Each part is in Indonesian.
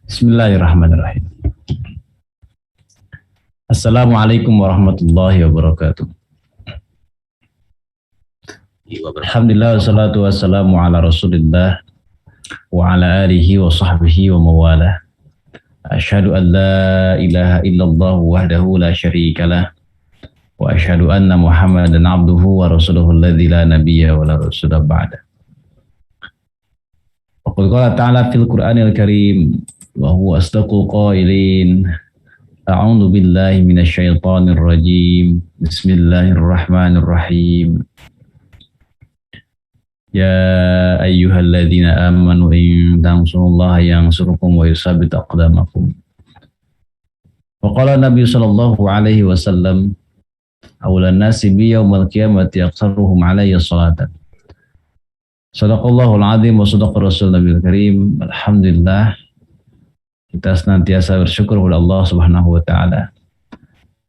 Bismillahirrahmanirrahim. Assalamualaikum warahmatullahi wabarakatuh. Alhamdulillah wassalatu wassalamu ala Rasulillah wa ala alihi wa sahbihi wa mawalah. Asyhadu an la ilaha illallah wahdahu la syarikalah wa asyhadu anna Muhammadan abduhu wa rasuluhu alladzi la nabiyya wa la rasula ba'da. Wa qul qala ta'ala fil Qur'anil Karim wa huwa asdaqul qailin. A'udzu billahi minasyaitonir rajim. Bismillahirrahmanirrahim. Ya ayyuhalladzina amanu in tansurullaha yansurkum wa yusabbit aqdamakum. Wa qala Nabi sallallahu alaihi wasallam awlan nasi bi yaumil qiyamati aqsaruhum alayya salatan. Shadaqallahul azim wa sadaqa rasul nabiyil karim. Alhamdulillah, kita senantiasa bersyukur kepada Allah Subhanahu wa taala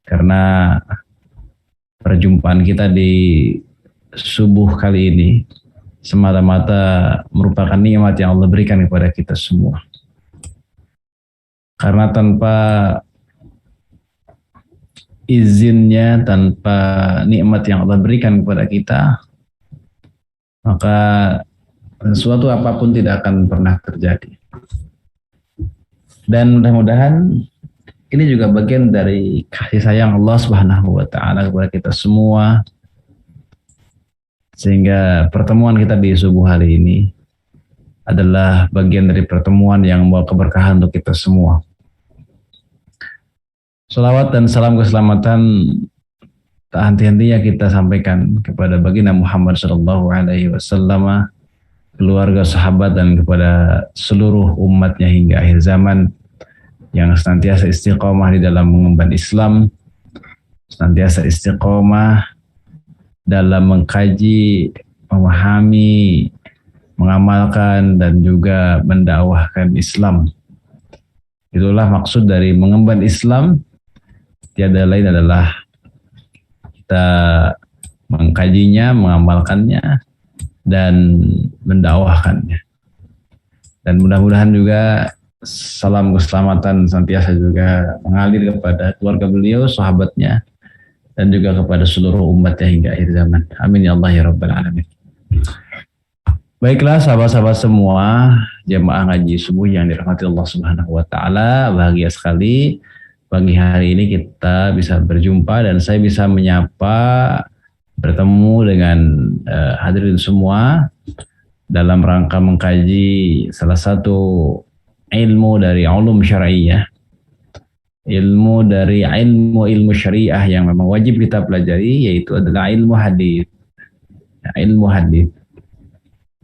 karena perjumpaan kita di subuh kali ini semata-mata merupakan nikmat yang Allah berikan kepada kita semua. Karena tanpa izinnya, tanpa nikmat yang Allah berikan kepada kita, maka sesuatu apapun tidak akan pernah terjadi. Dan mudah-mudahan ini juga bagian dari kasih sayang Allah Subhanahu wa taala kepada kita semua. Sehingga pertemuan kita di subuh hari ini adalah bagian dari pertemuan yang membawa keberkahan untuk kita semua. Salawat dan salam keselamatan tak henti-hentinya kita sampaikan kepada baginda Muhammad sallallahu alaihi wasallam, keluarga, sahabat, dan kepada seluruh umatnya hingga akhir zaman yang senantiasa istiqomah di dalam mengemban Islam, senantiasa istiqomah dalam mengkaji, memahami, mengamalkan, dan juga mendakwahkan Islam. Itulah maksud dari mengemban Islam, tiada lain adalah kita mengkajinya, mengamalkannya, dan mendakwahkannya. Dan mudah-mudahan juga salam keselamatan senantiasa juga mengalir kepada keluarga beliau, sahabatnya, dan juga kepada seluruh umatnya hingga akhir zaman. Amin ya Allah ya Rabbal Alamin. Baiklah sahabat-sahabat semua, jemaah ngaji subuh yang dirahmati Allah Subhanahu wa taala, bahagia sekali pagi hari ini kita bisa berjumpa dan saya bisa menyapa, bertemu dengan hadirin semua dalam rangka mengkaji salah satu ilmu dari ulum syar'iyyah, ilmu dari ilmu syariah yang memang wajib kita pelajari, yaitu adalah ilmu hadis. Ilmu hadis.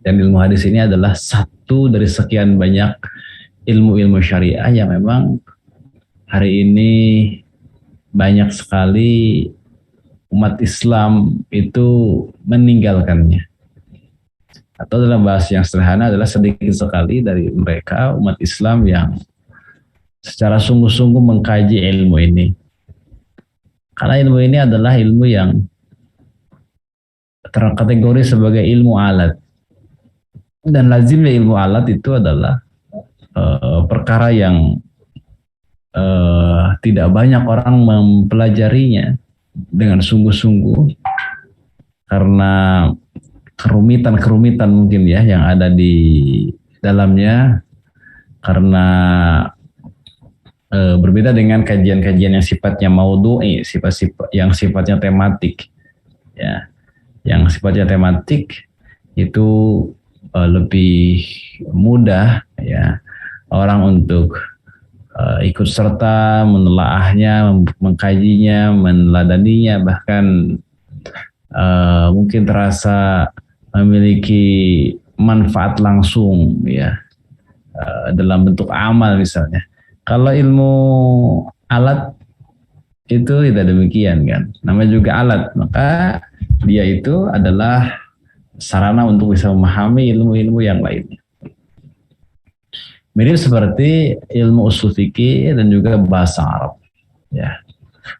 Dan ilmu hadis ini adalah satu dari sekian banyak ilmu-ilmu syariah yang memang hari ini banyak sekali umat Islam itu meninggalkannya. Atau dalam bahasa yang sederhana adalah sedikit sekali dari mereka umat Islam yang secara sungguh-sungguh mengkaji ilmu ini. Karena ilmu ini adalah ilmu yang terkategori sebagai ilmu alat. Dan lazimnya ilmu alat itu adalah perkara yang tidak banyak orang mempelajarinya dengan sungguh-sungguh karena kerumitan-kerumitan mungkin ya yang ada di dalamnya, karena berbeda dengan kajian-kajian yang sifatnya maudhu'i, yang sifatnya tematik ya. Yang sifatnya tematik itu lebih mudah ya orang untuk ikut serta menelaahnya, mengkajinya, meneladaninya, bahkan mungkin terasa memiliki manfaat langsung ya dalam bentuk amal misalnya. Kalau ilmu alat itu tidak demikian kan, namanya juga alat, maka dia itu adalah sarana untuk bisa memahami ilmu-ilmu yang lainnya. Mirip seperti ilmu usul fikih dan juga bahasa Arab ya,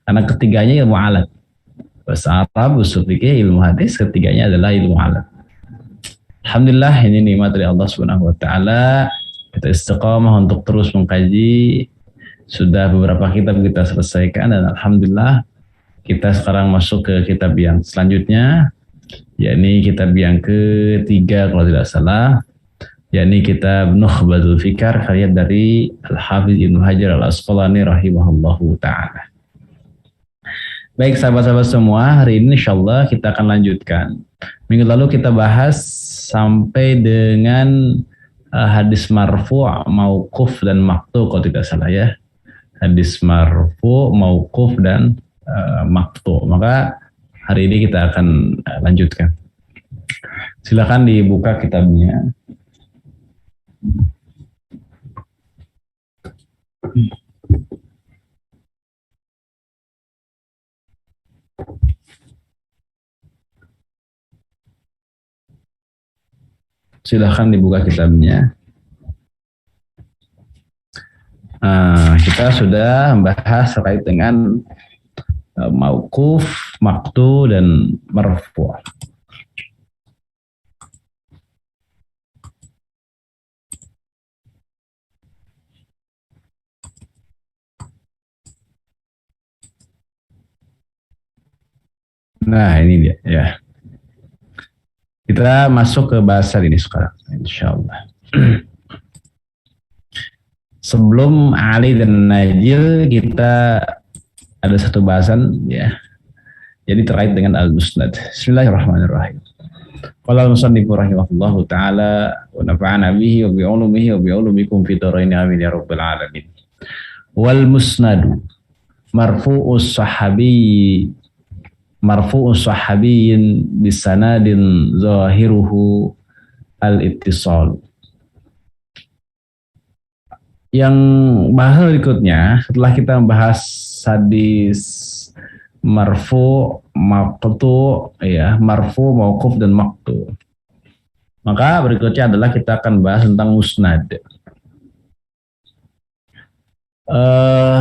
karena ketiganya ilmu alat. Bahasa Arab, usul fikih, ilmu hadis, ketiganya adalah ilmu alat. Alhamdulillah, ini nikmat dari Allah Subhanahu wa taala Kita istiqomah untuk terus mengkaji. Sudah beberapa kitab kita selesaikan dan alhamdulillah kita sekarang masuk ke kitab yang selanjutnya, yakni kitab yang ketiga kalau tidak salah, yakni kitab Nukhbatul Fikar karya dari Al-Hafiz Ibnu Hajar Al-Asqalani rahimahullahu ta'ala. Baik sahabat-sahabat semua, hari ini insyaallah kita akan lanjutkan. Minggu lalu kita bahas sampai dengan hadis marfu', mauquf dan maqtu kalau tidak salah ya. Hadis marfu, mauquf dan maqtu. Maka hari ini kita akan lanjutkan. Silakan dibuka kitabnya. Silakan dibuka kitabnya. Kita sudah membahas terkait dengan mauquf, maqtu dan marfu'. Nah, ini dia ya. Kita masuk ke bahasan ini sekarang, insyaallah. Sebelum Ali dan Najil, kita ada satu bahasan ya. Jadi terkait dengan al-musnad. Bismillahirrahmanirrahim. Qala al-musannifu rahimahullahu taala wa nafa'ana bihi wa bi ulumihi wa bi ulumikum fi dharain amin ya rabbal alamin. Wal musnadu marfu'us sahabiyyin bisanadin zahiruhu al-ittisal. Yang bahas berikutnya setelah kita membahas hadis marfu, maqtu ya, marfu, mauquf dan maqtu. Maka berikutnya adalah kita akan bahas tentang musnad.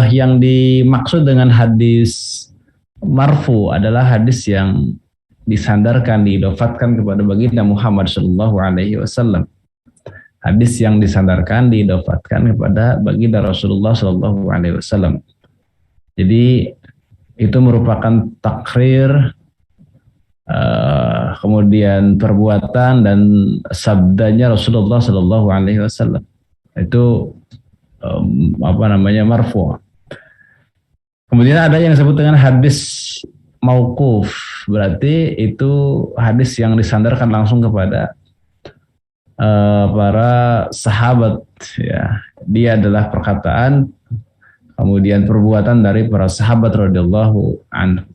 Yang dimaksud dengan hadis marfu adalah hadis yang disandarkan, diidofatkan kepada baginda Muhammad sallallahu alaihi wasallam. Hadis yang disandarkan, diidofatkan kepada baginda Rasulullah sallallahu alaihi wasallam. Jadi itu merupakan takrir, kemudian perbuatan dan sabdanya Rasulullah sallallahu alaihi wasallam. Itu marfu'. Kemudian ada yang disebut dengan hadis mauquf, berarti itu hadis yang disandarkan langsung kepada para sahabat ya. Dia adalah perkataan kemudian perbuatan dari para sahabat radhiyallahu anhu.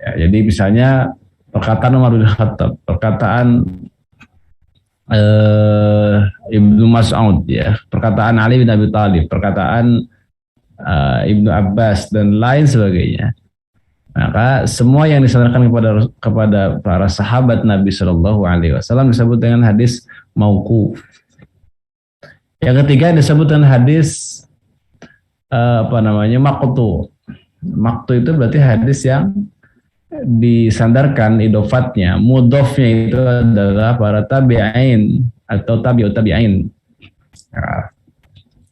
Ya, jadi misalnya perkataan Umar bin Khattab, perkataan Ibnu Mas'ud ya, perkataan Ali bin Abi Thalib, perkataan Ibnu Abbas dan lain sebagainya. Maka semua yang disandarkan kepada para sahabat Nabi Shallallahu Alaihi Wasallam disebut dengan hadis mauquf. Yang ketiga disebut dengan hadis maqtu. Maqtu itu berarti hadis yang disandarkan idofatnya, mudhofnya itu adalah para tabi'in atau tabi'ut tabi'in. Nah,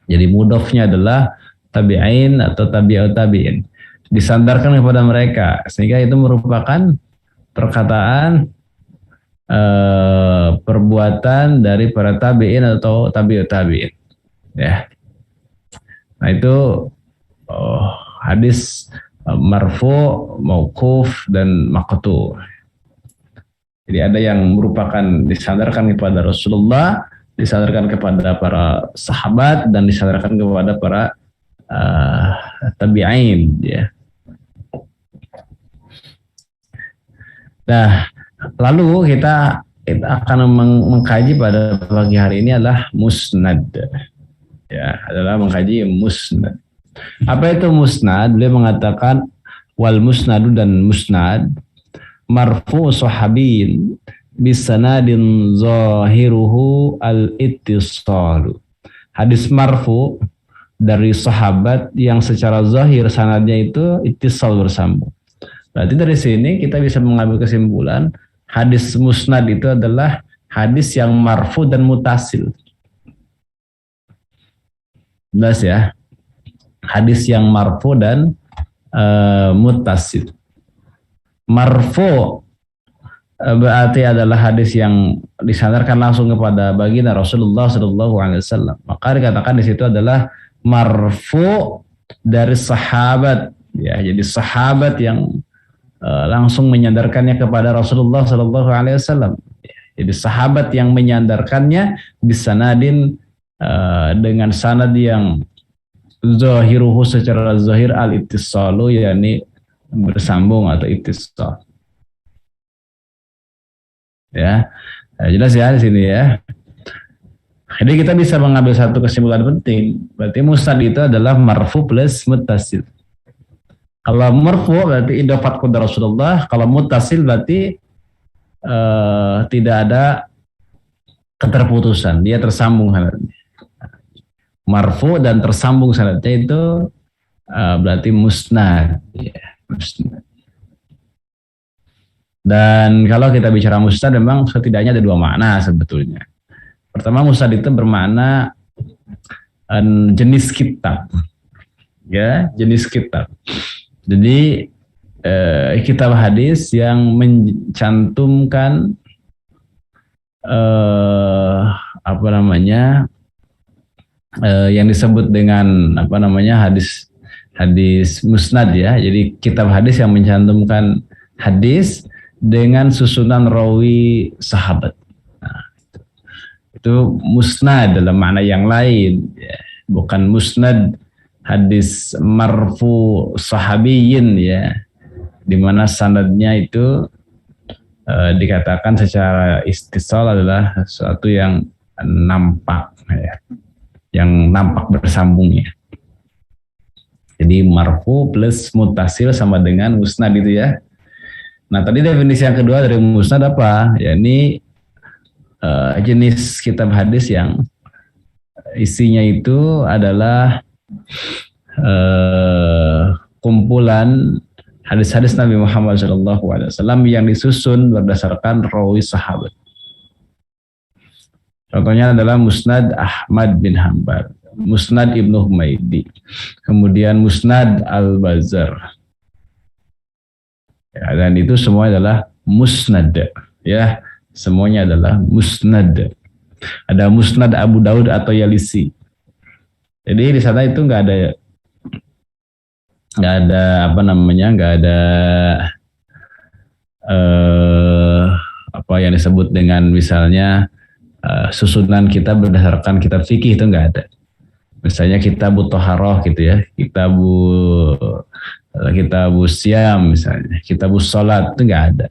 jadi mudhofnya adalah tabi'in atau tabi'ut tabi'in. Disandarkan kepada mereka, sehingga itu merupakan perkataan perbuatan dari para tabi'in atau tabi'ut tabi'in ya. Nah itu hadis marfu', mauquf dan maqtu. Jadi ada yang merupakan disandarkan kepada Rasulullah, disandarkan kepada para sahabat dan disandarkan kepada para tabi'in ya. Nah, lalu kita akan mengkaji pada pagi hari ini adalah musnad. Ya, adalah mengkaji musnad. Apa itu musnad? Beliau mengatakan wal musnadu dan musnad marfu sahabiyin bisanadin zahiruhu al-ittisalu. Hadis marfu dari sahabat yang secara zahir sanadnya itu ittisal, bersambung. Berarti dari sini kita bisa mengambil kesimpulan hadis musnad itu adalah hadis yang marfu dan mutasil. Jelas ya. Hadis yang marfu dan muttasil. Marfu berarti adalah hadis yang disandarkan langsung kepada baginda Rasulullah Shallallahu Alaihi Wasallam. Maka dikatakan di situ adalah marfu dari sahabat. Ya, jadi sahabat yang langsung menyandarkannya kepada Rasulullah Shallallahu Alaihi Wasallam. Jadi sahabat yang menyandarkannya bisanadin dengan sanad yang zahiruhu secara zahir al-ittisalu, yakni bersambung atau ittisal. Ya, jelas ya di sini ya. Jadi kita bisa mengambil satu kesimpulan penting. Berarti musnad itu adalah marfu plus muttasil. Kalau marfu berarti idhofat kepada Rasulullah. Kalau muttasil berarti tidak ada keterputusan, dia tersambung sanadnya. Marfu dan tersambung sanadnya itu berarti musnad. Ya, musnad. Dan kalau kita bicara musnad memang setidaknya ada dua makna sebetulnya. Pertama, musnad itu bermakna jenis kitab. Ya, jenis kitab. Jadi kitab hadis yang mencantumkan yang disebut dengan hadis musnad ya. Jadi kitab hadis yang mencantumkan hadis dengan susunan rawi sahabat. Nah, itu musnad dalam makna yang lain, ya. Bukan musnad hadis marfu sahabiyin ya, di mana sanadnya itu dikatakan secara istisal adalah sesuatu yang nampak ya, yang nampak bersambungnya. Jadi marfu plus mutasil sama dengan musnad itu ya. Nah tadi definisi yang kedua dari musnad apa? Yakni jenis kitab hadis yang isinya itu adalah kumpulan hadis-hadis Nabi Muhammad SAW yang disusun berdasarkan rawi sahabat. Contohnya adalah Musnad Ahmad bin Hanbal, Musnad Ibnu Humaidi, kemudian Musnad Al-Bazzar. Ya, dan itu semua adalah musnad. Ya, semuanya adalah musnad. Ada Musnad Abu Daud atau Yalisi. Jadi di sana itu nggak ada yang disebut dengan misalnya susunan kita berdasarkan kitab fikih, itu nggak ada. Misalnya kitabu Thaharah gitu ya, kitabu Siam misalnya, kitabu Salat, itu nggak ada.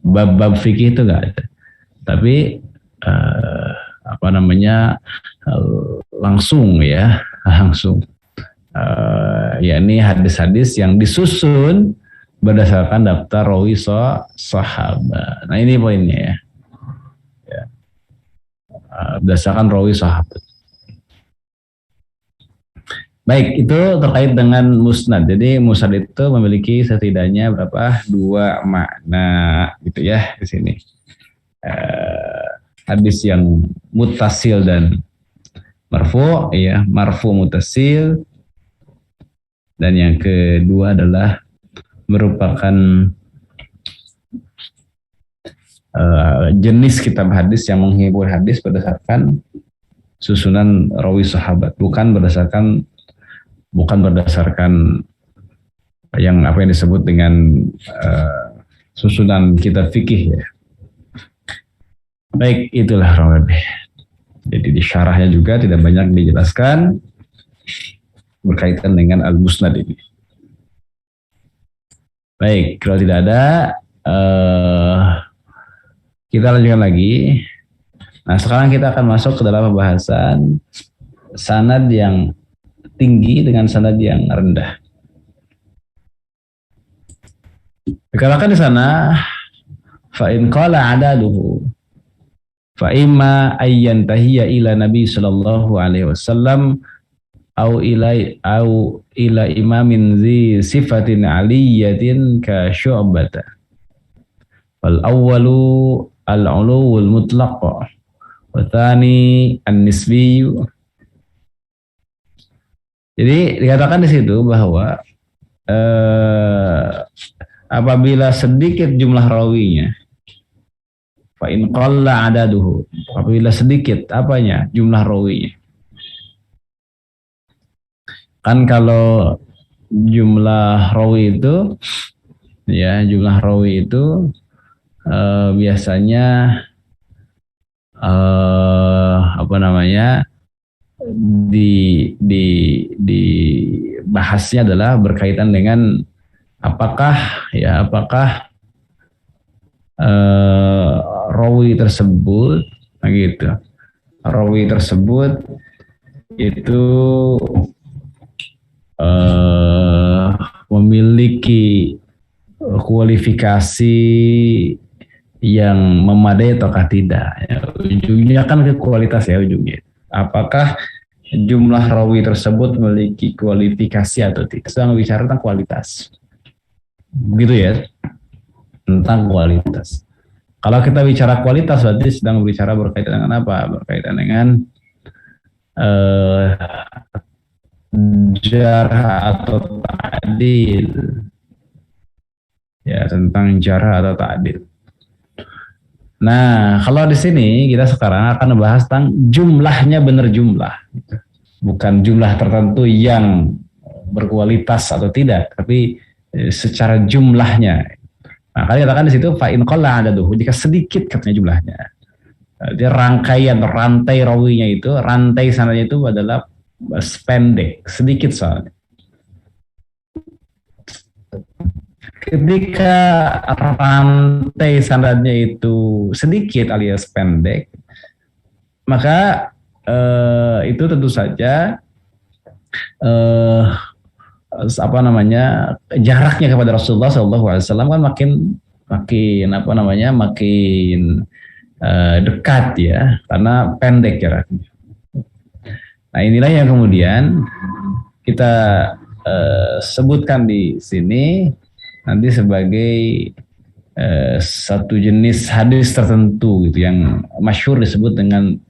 Bab-bab fikih itu nggak ada. Tapi langsung yakni hadis-hadis yang disusun berdasarkan daftar rawi sahabat. Nah ini poinnya ya. Berdasarkan rawi sahabat. Baik, itu terkait dengan musnad. Jadi musnad itu memiliki setidaknya dua makna gitu ya di sini. Hadis yang muttasil dan marfu ya, marfu muttasil. Dan yang kedua adalah merupakan jenis kitab hadis yang menghibur hadis berdasarkan susunan rawi sahabat, bukan berdasarkan yang disebut dengan susunan kitab fikih ya. Baik, itulah kurang lebih. Jadi di syarahnya juga tidak banyak dijelaskan berkaitan dengan al-musnad ini. Baik, kalau tidak ada, kita lanjutkan lagi. Nah, sekarang kita akan masuk ke dalam pembahasan sanad yang tinggi dengan sanad yang rendah. Dikatakan di sana, fa in qala adaduhu fa imma ayyantahiya ila Nabi sallallahu alaihi wasallam au ila imamin zi sifatin aliyatin ka syu'bata. Wal awwalu al-uluwul mutlaq wa thani an-nisbiyyu Jadi dikatakan di situ bahwa eh, apabila sedikit jumlah rawinya, fa in qalla adaduhu, apabila sedikit apanya jumlah rawinya. Kan kalau jumlah rawi itu, ya jumlah rawi itu biasanya apa namanya, di di bahasnya adalah berkaitan dengan apakah eh, rawi tersebut, nah gitu, rawi tersebut itu eh, memiliki kualifikasi yang memadai ataukah tidak. Ya, ujungnya kan ke kualitas ya ujungnya. Apakah jumlah rawi tersebut memiliki kualifikasi atau tidak? Sedang bicara tentang kualitas. Begitu ya, tentang kualitas. Kalau kita bicara kualitas berarti sedang berbicara berkaitan dengan apa? Berkaitan dengan eh, jarh atau ta'dil. Ya, tentang jarh atau ta'dil. Nah, kalau di sini kita sekarang akan membahas tentang jumlahnya, benar jumlah. Bukan jumlah tertentu yang berkualitas atau tidak, tapi secara jumlahnya. Nah, kali katakan di situ fa in qalla adaduhu, jika sedikit katanya jumlahnya. Jadi rangkaian rantai rawinya itu, rantai sanadnya itu adalah pendek, sedikit soalnya. Ketika rantai sanadnya itu sedikit alias pendek, maka itu tentu saja eh, apa namanya, jaraknya kepada Rasulullah SAW kan makin dekat ya, karena pendek jaraknya. Nah inilah yang kemudian kita sebutkan di sini nanti sebagai satu jenis hadis tertentu gitu yang masyhur disebut dengan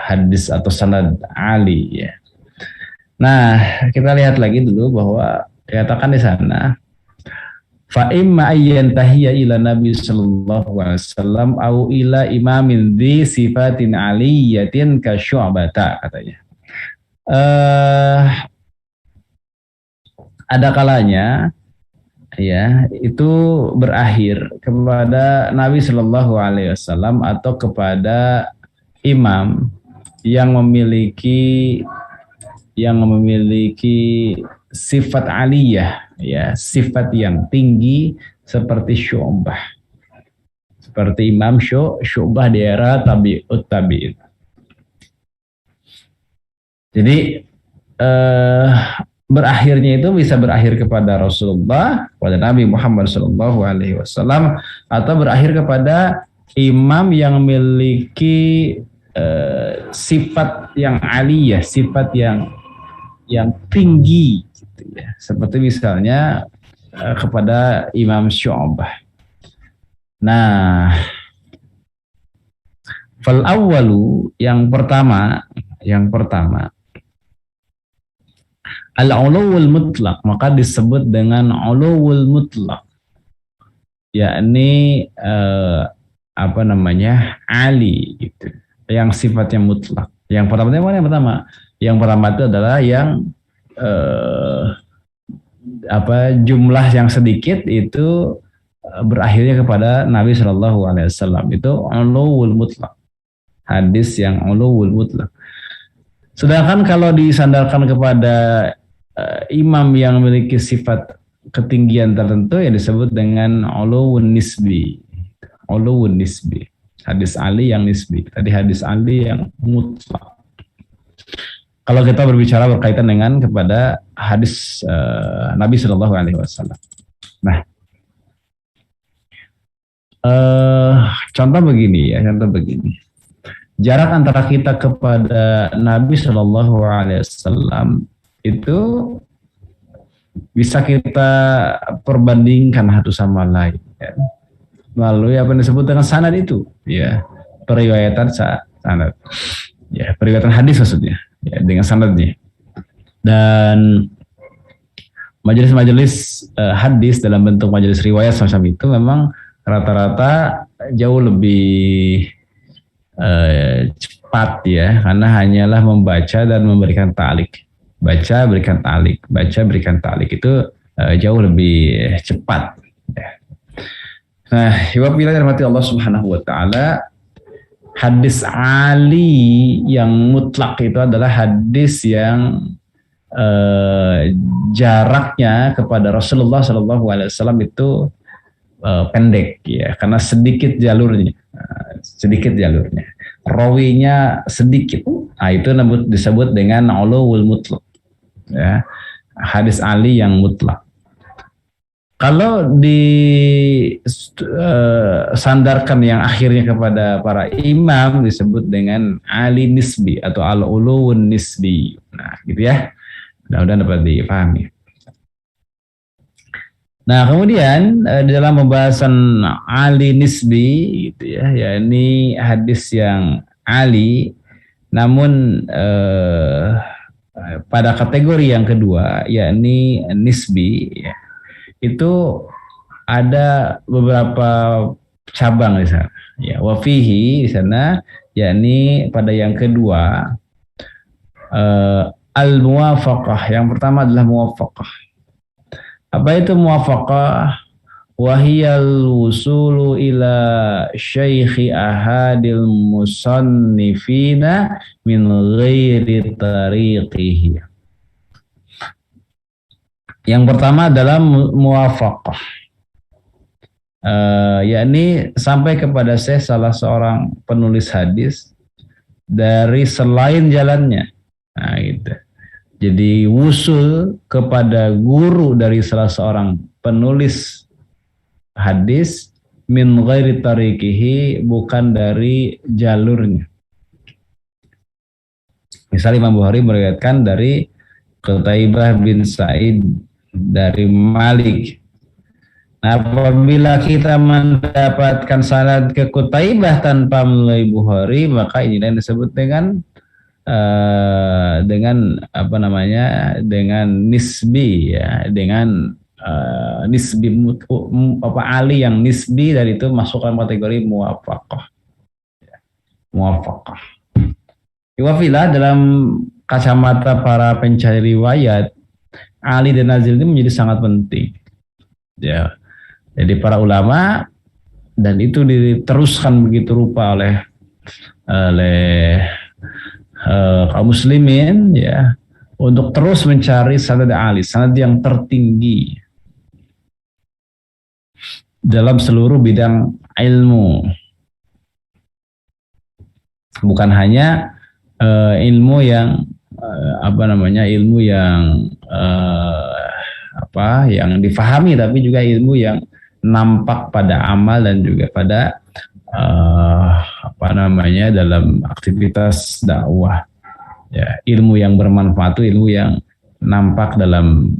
hadis atau sanad Ali ya. Nah, kita lihat lagi dulu bahwa dikatakan di sana fa imma ayyan tahiyya ila Nabi sallallahu alaihi wasallam au ila imamin dzi sifatin aliyatin ka syu'bata katanya. Ada kalanya ya itu berakhir kepada Nabi Shallallahu Alaihi Wasallam atau kepada imam yang memiliki sifat aliyah ya, sifat yang tinggi seperti Syu'bah, seperti Imam Syu'bah di era tabi'ut tabi'in. Jadi berakhirnya itu bisa berakhir kepada Rasulullah, kepada Nabi Muhammad SAW, atau berakhir kepada imam yang memiliki sifat yang aliyah, sifat yang tinggi, gitu ya. Seperti misalnya kepada Imam Syu'bah. Nah, fal awwalu yang pertama al-uluwul mutlak, maka disebut dengan uluwul mutlak, yakni apa namanya, ali gitu, yang sifatnya mutlak. Yang pertama itu mana? Yang pertama itu adalah yang jumlah yang sedikit itu berakhirnya kepada Nabi Shallallahu Alaihi Wasallam, itu uluwul mutlak, hadis yang uluwul mutlak. Sedangkan kalau disandarkan kepada imam yang memiliki sifat ketinggian tertentu yang disebut dengan uluwun nisbi. Uluwun nisbi. Hadis Ali yang nisbi. Tadi hadis Ali yang mutlak. Kalau kita berbicara berkaitan dengan kepada hadis Nabi Shallallahu Alaihi Wasallam. Nah, contoh begini. Jarak antara kita kepada Nabi Shallallahu Alaihi Wasallam itu bisa kita perbandingkan satu sama lain ya, melalui apa yang disebut dengan sanad itu ya, periwayatan sanad ya, periwayatan hadis maksudnya ya, dengan sanadnya. Dan majelis-majelis hadis dalam bentuk majelis riwayat semacam itu memang rata-rata jauh lebih cepat ya, karena hanyalah membaca dan memberikan ta'liq. Baca, berikan ta'liq. Baca, berikan ta'liq. Itu jauh lebih cepat. Nah, bila dirahmati Allah Subhanahu wa taala, hadis Ali yang mutlak itu adalah hadis yang jaraknya kepada Rasulullah Shallallahu Alaihi Wasallam itu pendek ya, karena sedikit jalurnya, rawinya sedikit. Nah, itu disebut dengan ulul mutlak ya, hadis Ali yang mutlak. Kalau disandarkan yang akhirnya kepada para imam disebut dengan Ali nisbi atau al-uluwun nisbi. Nah, gitu ya. Mudah-mudahan dapat dipahami. Nah, kemudian di dalam pembahasan Ali nisbi gitu ya, yakni hadis yang Ali namun pada kategori yang kedua yakni nisbi ya, itu ada beberapa cabang di sana. Ya, wafihi di sana, yakni pada yang kedua al-muwafaqah. Yang pertama adalah muwafaqah. Apa itu muwafaqah? Wahiyal wusulu ila syaikhi ahadil musannifina min ghairi tariqihi. Yang pertama adalah muwafaqah, yakni sampai kepada salah seorang penulis hadis dari selain jalannya. Nah, gitu. Jadi wusul kepada guru dari salah seorang penulis hadis min ghairi tariqihi, bukan dari jalurnya. Misalnya Imam Bukhari meriwayatkan dari Qutaibah bin Sa'id dari Malik. Nah, apabila kita mendapatkan sanad ke Qutaibah tanpa melalui Bukhari, maka ini yang disebut dengan apa namanya, dengan nisbi ya, dengan nisbi apa Ali yang nisbi, dari itu masuk dalam kategori muwafaqah. Muwafaqah. Iwafila dalam kacamata para pencari riwayat, Ali dan Nazil ini menjadi sangat penting. Ya, jadi para ulama, dan itu diteruskan begitu rupa oleh kaum muslimin ya, untuk terus mencari sanad Ali, sanad yang tertinggi dalam seluruh bidang ilmu. Bukan hanya ilmu yang ilmu yang yang difahami, tapi juga ilmu yang nampak pada amal dan juga pada dalam aktivitas dakwah ya. Ilmu yang bermanfaat itu ilmu yang nampak dalam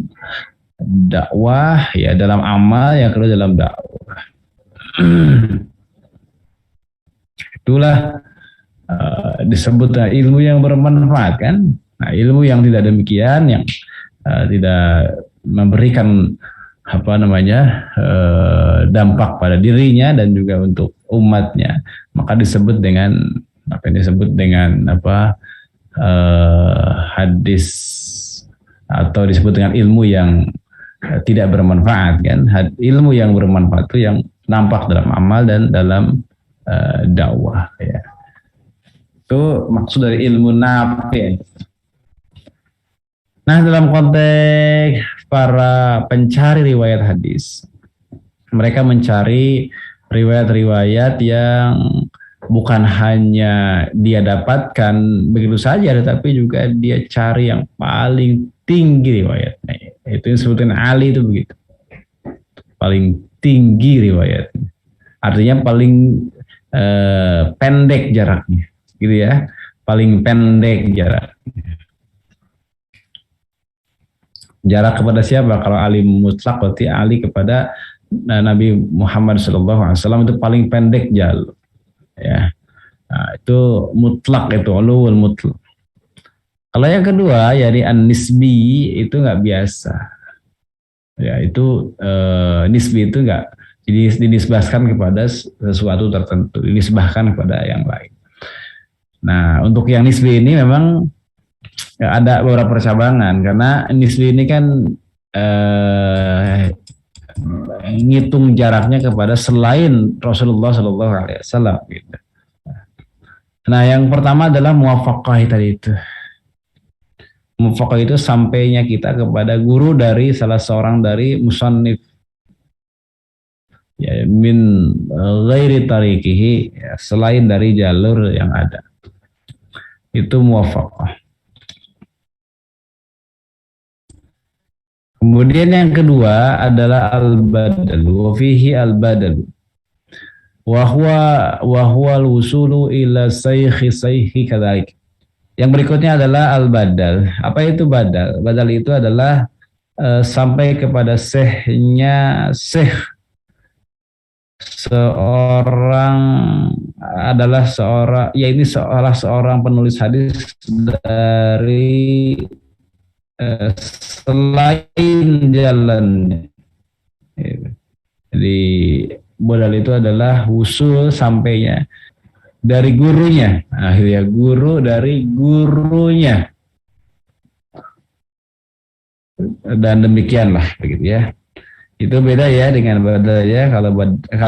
dakwah ya, dalam amal, yang kedua dalam dakwah. Itulah disebut ilmu yang bermanfaat kan. Nah, ilmu yang tidak demikian, yang tidak memberikan dampak pada dirinya dan juga untuk umatnya, maka disebut dengan hadis, atau disebut dengan ilmu yang tidak bermanfaat kan. Ilmu yang bermanfaat itu yang nampak dalam amal dan dalam dakwah ya. Itu maksud dari ilmu nafi. Nah, dalam konteks para pencari riwayat hadis, mereka mencari riwayat-riwayat yang bukan hanya dia dapatkan begitu saja, tetapi juga dia cari yang paling tinggi riwayatnya. Itu yang disebutkan Ali itu begitu. Paling tinggi riwayatnya. Artinya paling pendek jaraknya. Gitu ya. Paling pendek jaraknya. Jarak kepada siapa? Kalau Ali mutlak, berarti Ali kepada Nabi Muhammad SAW itu paling pendek jalur. Ya, nah, itu mutlak, itu ulul mutlak. Kalau yang kedua, yakni an-nisbi itu nggak biasa. Ya, itu nisbi itu nggak dinisbahkan kepada sesuatu tertentu, dinisbahkan kepada yang lain. Nah, untuk yang nisbi ini memang ada beberapa percabangan karena nisbi ini kan ngitung jaraknya kepada selain Rasulullah Shallallahu Alaihi Wasallam. Gitu. Nah, yang pertama adalah muwafaqah tadi itu. Muwafaqah itu sampainya kita kepada guru dari salah seorang dari musannif, ya, min ghairi tariqihi, ya, selain dari jalur yang ada. Itu muwafaqah. Kemudian yang kedua adalah al-badal, wa fihi al-badal. Wa huwa al-wusulu ila saykhi kadzalik. Yang berikutnya adalah al-badal. Apa itu badal? Badal itu adalah sampai kepada syekhnya syekh seorang adalah seorang, ya ini seorang penulis hadis dari selain jalannya. Jadi modal itu adalah usul sampainya dari gurunya. Akhirnya guru dari gurunya. Dan demikianlah begitu ya. Itu beda ya dengan badal ya. Kalau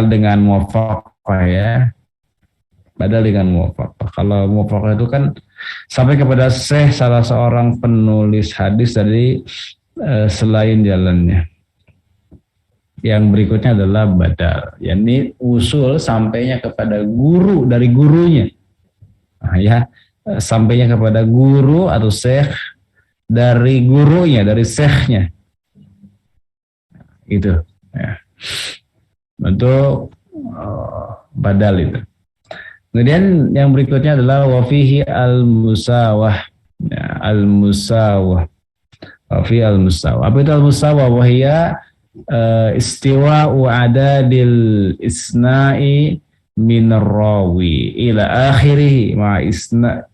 dengan muwafaqah ya. Badal dengan muwafaqah. Kalau muwafaqah itu kan sampai kepada syekh salah seorang penulis hadis dari selain jalannya. Yang berikutnya adalah badal, yakni usul sampainya kepada guru dari gurunya. Nah, ya, sampainya kepada guru atau syekh dari gurunya, dari syekhnya. Itu ya. Bentuk badal itu. Kemudian yang berikutnya adalah wafihi al-musawah. Ya, al-musawah. Wafihi al-musawah. Apa itu al-musawah? Wahia istiwa'u adadil isna'i min rawi ila akhirih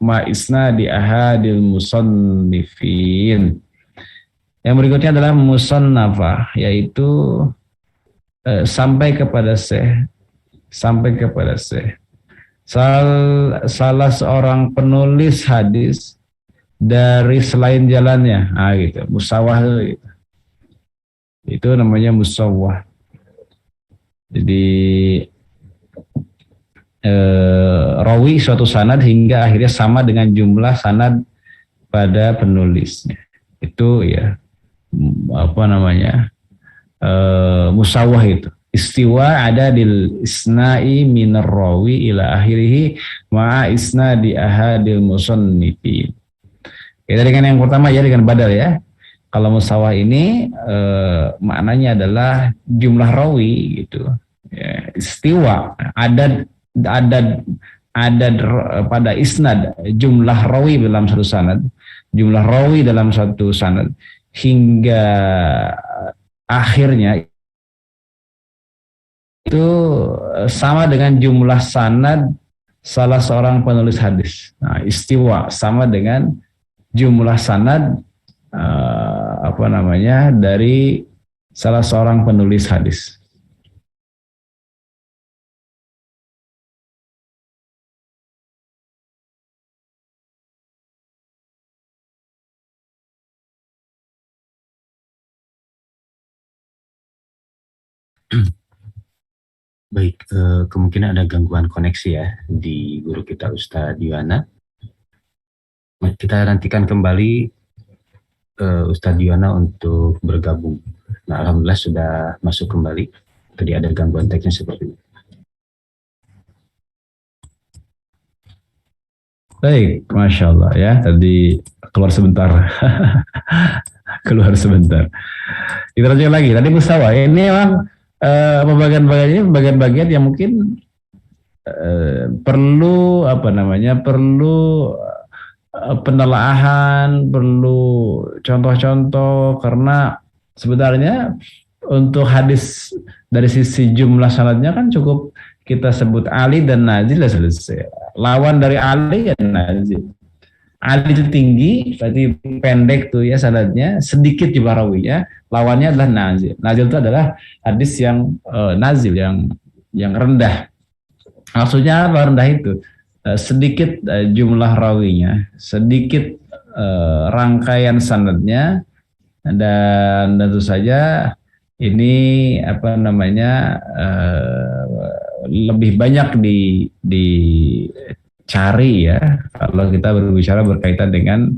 ma isnadi ahadil musannifin. Yang berikutnya adalah musannafah, yaitu sampai kepada syekh, salah seorang penulis hadis dari selain jalannya. Gitu, musawah gitu. Itu namanya musawwah. Jadi rawi suatu sanad hingga akhirnya sama dengan jumlah sanad pada penulisnya. Itu ya apa namanya musawwah itu. Istiwa ada di isna'i minar rawi ila akhirih ma'a isnadi ahadil musannifin. Kita dengan yang pertama ya, dengan badal ya. Kalau musawah ini maknanya adalah jumlah rawi gitu. Ya, istiwa ada pada isnad jumlah rawi dalam satu sanad, jumlah rawi dalam satu sanad hingga akhirnya itu sama dengan jumlah sanad salah seorang penulis hadis. Nah, istiwa sama dengan jumlah sanad dari salah seorang penulis hadis. Baik, kemungkinan ada gangguan koneksi ya di guru kita Ustadz Yuwana. Kita nantikan kembali Ustadz Yuwana untuk bergabung. Nah, alhamdulillah sudah masuk kembali. Tadi ada gangguan teknis seperti ini. Baik, Masya Allah ya. Tadi keluar sebentar. Keluar sebentar. Kita lanjut lagi. Tadi musawah. Ini memang bagian-bagian yang mungkin perlu penelaahan, perlu contoh-contoh, karena sebenarnya untuk hadis dari sisi jumlah sanadnya kan cukup kita sebut Ali dan Nazil lah selesai. Lawan dari Ali ya Nazil. Ali itu tinggi, berarti pendek tuh ya sanadnya, sedikit jumlah rawinya. Lawannya adalah nazil. Nazil itu adalah hadis yang nazil, yang rendah. Maksudnya apa rendah itu? Sedikit jumlah rawinya, sedikit rangkaian sanadnya, dan tentu saja ini apa namanya lebih banyak dicari ya kalau kita berbicara berkaitan dengan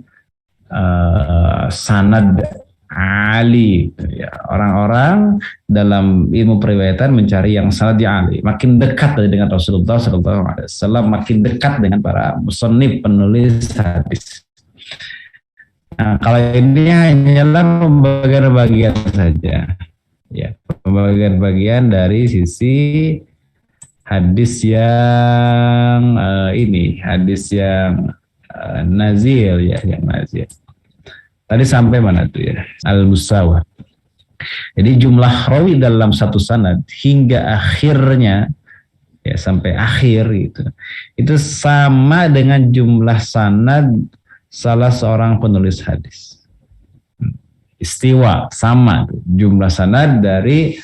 sanad Ali ya. Orang-orang dalam ilmu periwayatan mencari yang sanadnya Ali, makin dekat dengan Rasulullah SAW, makin dekat dengan para musannif penulis hadis. Nah, kalau ini hanyalah pembagian-bagian saja ya, pembagian-bagian dari sisi hadis yang hadis yang nazil ya, yang nazil. Tadi sampai mana tuh ya? Al-Musawa. Jadi jumlah rawi dalam satu sanad hingga akhirnya ya sampai akhir gitu. Itu sama dengan jumlah sanad salah seorang penulis hadis. Istiwa sama tuh. Jumlah sanad dari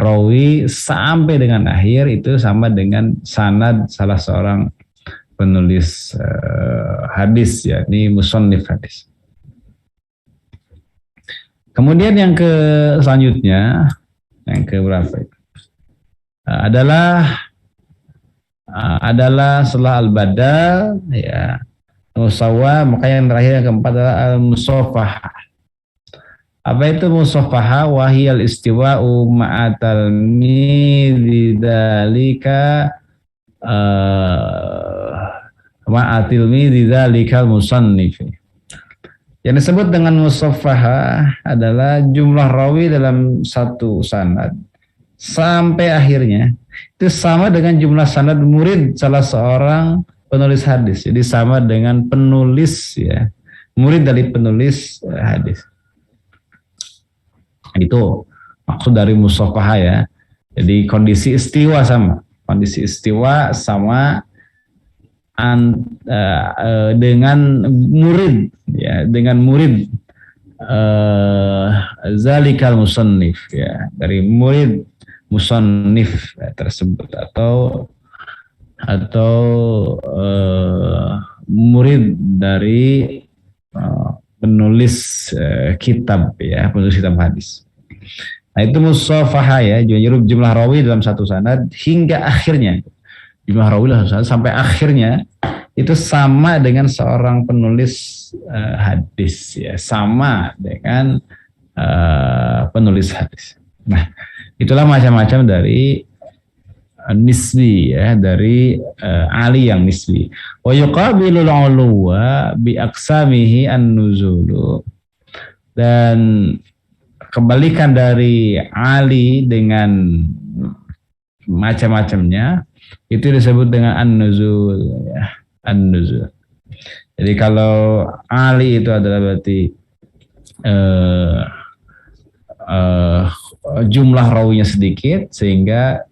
rawi sampai dengan akhir itu sama dengan sanad salah seorang penulis hadis yakni musannif hadis. Kemudian yang selanjutnya yang ke berapa itu? Adalah setelah al-badal ya musawwa, maka yang terakhir yang keempat adalah al-musafahah. Apa itu musafahah? Wahiyal istiwa'u ma'atal midzalika ma'atil midzalikal musannif. Yang disebut dengan musafahah adalah jumlah rawi dalam satu sanad sampai akhirnya itu sama dengan jumlah sanad murid salah seorang penulis hadis. Jadi sama dengan penulis ya, murid dari penulis hadis. Itu maksud dari musafahah ya. Jadi kondisi istiwa sama. Kondisi istiwa sama dengan murid ya, dengan murid zalikal musannif ya, dari murid musannif tersebut atau murid dari penulis kitab ya, penulis kitab hadis. Nah itu musafahah ya, jumlah rawi dalam satu sanad hingga akhirnya, jumlah rawi dalam satu sanad sampai akhirnya itu sama dengan seorang penulis hadis ya, sama dengan penulis hadis. Nah itulah macam-macam dari nisbi ya, dari ali yang nisbi. Wa yuqabilul uluwa bi aqsamihi an-nuzulu, dan kebalikan dari ali dengan macam-macamnya itu disebut dengan an-nuzul ya, an-nuzul. Jadi kalau ali itu adalah berarti jumlah rawinya sedikit sehingga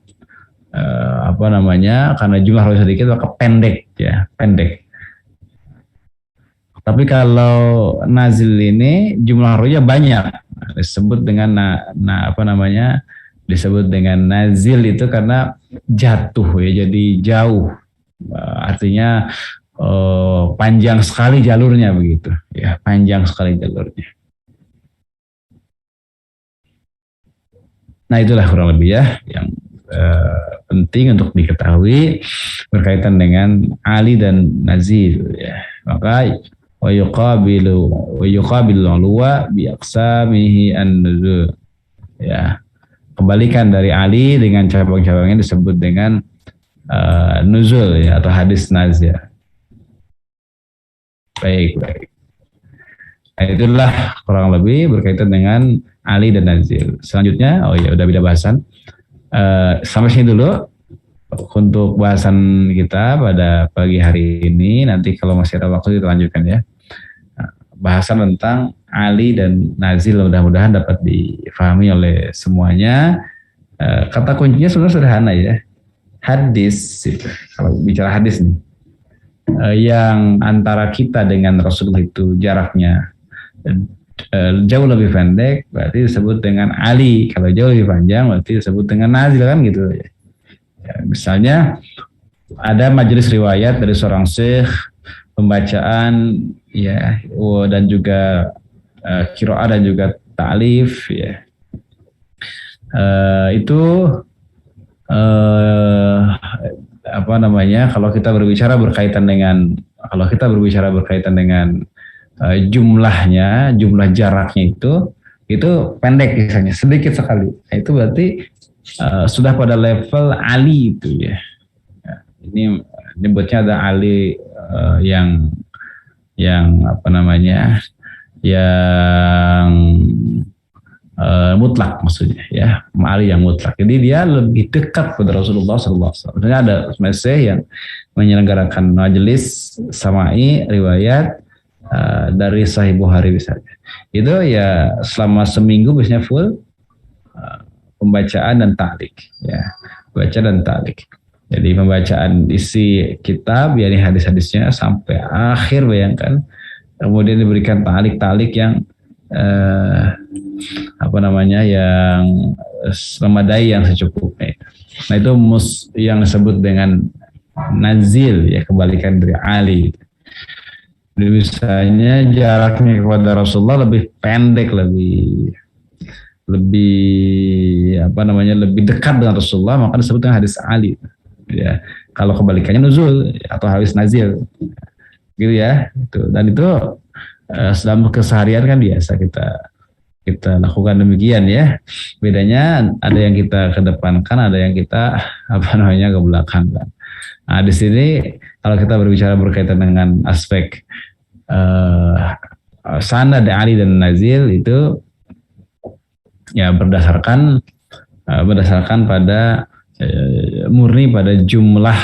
karena jumlah rawi sedikit maka pendek ya, pendek. Tapi kalau nazil ini jumlah rawinya banyak, disebut dengan disebut dengan nazil itu karena jatuh ya, jadi jauh, artinya panjang sekali jalurnya begitu ya, panjang sekali jalurnya. Nah itulah kurang lebih ya yang penting untuk diketahui berkaitan dengan ali dan nazil ya. Maka wa yuqabilu ulwa bi aqsamihi an-nuzul ya. Kebalikan dari ali dengan cabang-cabangnya disebut dengan nuzul ya, atau hadis nazil. Baik. Nah, itulah kurang lebih berkaitan dengan ali dan nazil. Selanjutnya udah beda bahasan. Sampai sini dulu untuk bahasan kita pada pagi hari ini. Nanti kalau masih ada waktu kita lanjutkan ya. Bahasan tentang ali dan nazil mudah-mudahan dapat difahami oleh semuanya. Kata kuncinya sebenarnya sederhana ya. Hadis, kalau bicara hadis nih. yang antara kita dengan Rasulullah itu jaraknya jauh lebih pendek, berarti disebut dengan Ali. Kalau jauh lebih panjang, berarti disebut dengan nazil, kan gitu. Ya, misalnya ada majelis riwayat dari seorang syekh, pembacaan ya, dan juga qiraah dan juga ta'lif ya. Itu apa namanya, kalau kita berbicara berkaitan dengan jumlahnya, jumlah jaraknya itu pendek, misalnya sedikit sekali. Nah, itu berarti sudah pada level Ali itu ya. Ini nyebutnya ada Ali yang apa namanya, yang mutlak maksudnya ya, Ali yang mutlak. Jadi dia lebih dekat pada Rasulullah SAW. Sebenarnya ada masih yang menyelenggarakan majelis sama'i riwayat dari Sahih Bukhari misalnya. Itu ya selama seminggu biasanya full pembacaan dan ta'liq ya, baca dan ta'liq. Jadi pembacaan isi kitab, yakni hadis-hadisnya sampai akhir, bayangkan. Kemudian diberikan ta'liq yang apa namanya, yang memadai, yang secukupnya. Nah itu yang disebut dengan nazil ya, kebalikan dari Ali. Jadi misalnya jaraknya kepada Rasulullah lebih pendek, lebih apa namanya, lebih dekat dengan Rasulullah, maka disebut dengan hadis Ali. Ya, kalau kebalikannya nuzul atau hadis nazil, gitu ya. Dan itu dalam keseharian kan biasa kita lakukan demikian ya. Bedanya ada yang kita kedepankan, ada yang kita apa namanya ke belakang. Nah di sini kalau kita berbicara berkaitan dengan aspek sanad Ali dan nazil, itu ya berdasarkan pada murni pada jumlah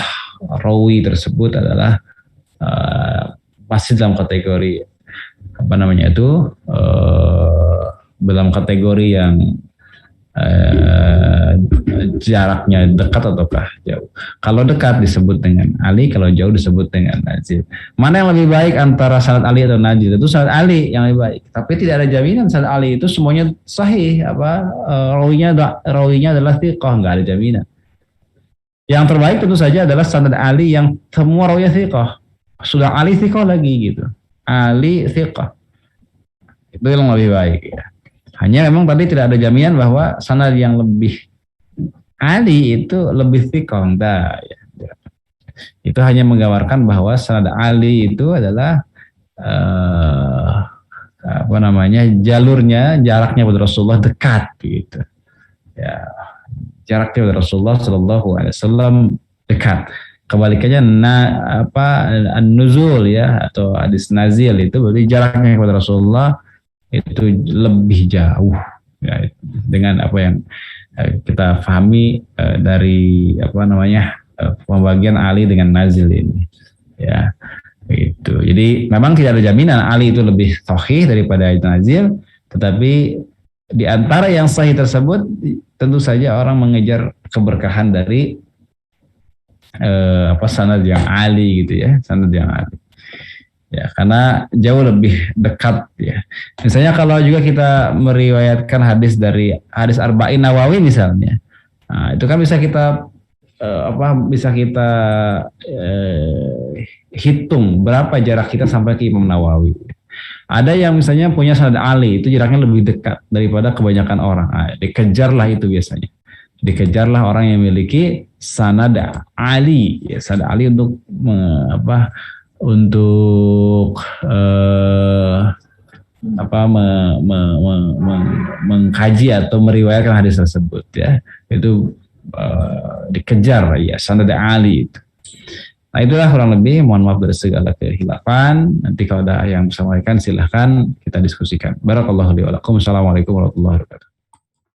rawi tersebut adalah masih dalam kategori apa namanya itu, dalam kategori yang jaraknya dekat ataukah jauh. Kalau dekat disebut dengan Ali, kalau jauh disebut dengan nazil. Mana yang lebih baik antara sanad Ali atau nazil? Itu sanad Ali yang lebih baik. Tapi tidak ada jaminan sanad Ali itu semuanya sahih, rawinya adalah thiqah, nggak ada jaminan. Yang terbaik tentu saja adalah sanad Ali yang semua rawinya thiqah. Sudah Ali thiqah lagi gitu. Ali thiqah. Itu yang lebih baik ya. Hanya memang tadi tidak ada jaminan bahwa sanad yang lebih Ali itu lebih thiqah. Ya. Itu hanya menggambarkan bahwa sanad Ali itu adalah apa namanya, jalurnya, jaraknya pada Rasulullah dekat gitu. Ya, jaraknya pada Rasulullah Shallallahu Alaihi Wasallam dekat. Kebalikannya an-nuzul ya, atau hadis nazil, itu berarti jaraknya kepada Rasulullah itu lebih jauh ya, dengan apa yang kita pahami dari apa namanya pembagian Ali dengan nazil ini ya, itu. Jadi memang tidak ada jaminan Ali itu lebih sahih daripada nazil, tetapi di antara yang sahih tersebut tentu saja orang mengejar keberkahan dari sanad yang Ali gitu ya, sanad yang Ali. Ya, karena jauh lebih dekat ya. Misalnya kalau juga kita meriwayatkan hadis dari hadis Arba'in Nawawi misalnya, nah, itu kan bisa kita hitung berapa jarak kita sampai ke Imam Nawawi. Ada yang misalnya punya sanad Ali, itu jaraknya lebih dekat daripada kebanyakan orang. Nah, dikejarlah itu biasanya. Dikejarlah orang yang memiliki sanad Ali, ya, sanad Ali untuk mengkaji atau meriwayatkan hadis tersebut ya, itu dikejar ya sanad Ali itu. Nah itulah kurang lebih, mohon maaf dari segala kehilafan. Nanti kalau ada yang bisa menyampaikan silahkan kita diskusikan. Barakallahu li wa lakum. Assalamualaikum warahmatullahi wabarakatuh.